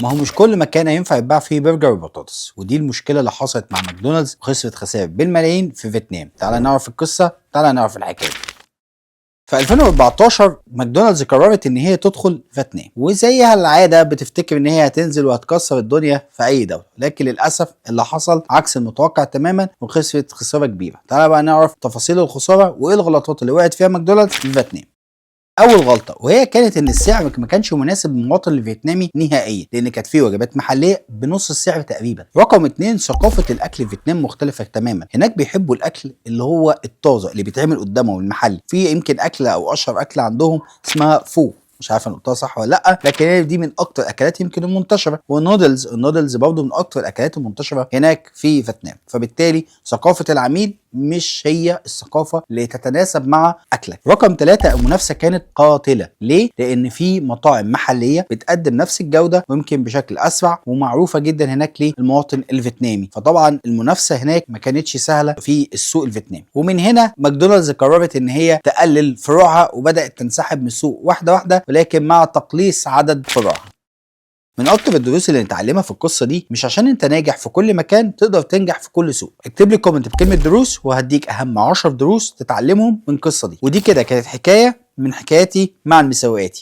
ما هو مش كل مكان هينفع يتباع فيه برجر وبطاطس، ودي المشكله اللي حصلت مع ماكدونالدز وخسرت خسائر بالملايين في فيتنام. تعال نعرف القصه، تعال نعرف الحكايه. في 2014 ماكدونالدز قررت ان هي تدخل فيتنام، وزيها العاده بتفتكر ان هي هتنزل وهتكسر الدنيا في اي دوله، لكن للاسف اللي حصل عكس المتوقع تماما وخسرت خساره كبيره. تعال بقى نعرف تفاصيل الخساره وايه الغلطات اللي وقعت فيها ماكدونالدز في فيتنام. اول غلطه وهي كانت ان السعر ما كانش مناسب للمواطن الفيتنامي نهائيا، لان كانت في وجبات محليه بنص السعر تقريبا. رقم اتنين، ثقافه الاكل في فيتنام مختلفه تماما. هناك بيحبوا الاكل اللي هو الطازه اللي بيتعمل قدامهم المحلي. في يمكن اكله او اشهر اكله عندهم اسمها فو، مش عارف انا قلتها صح ولا لا، لكن هي دي من اكتر الاكلات يمكن المنتشره. والنودلز برضه من اكتر الاكلات المنتشره هناك في فيتنام. فبالتالي ثقافه العميل مش هي الثقافه اللي تتناسب مع اكلك. رقم ثلاثة، المنافسه كانت قاتله. ليه؟ لان في مطاعم محليه بتقدم نفس الجوده ويمكن بشكل اسرع ومعروفه جدا هناك للمواطن الفيتنامي. فطبعا المنافسه هناك ما كانتش سهله في السوق الفيتنامي. ومن هنا ماكدونالدز قررت ان هي تقلل فروعها وبدات تنسحب من السوق واحده واحده، ولكن مع تقليص عدد فروعها. من اكتر الدروس اللي نتعلمها في القصه دي، مش عشان انت ناجح في كل مكان تقدر تنجح في كل سوق. اكتب لي كومنت بكلمه دروس وهديك اهم 10 دروس تتعلمهم من القصه دي. ودي كده كانت حكايه من حكاياتي مع المساوئاتي.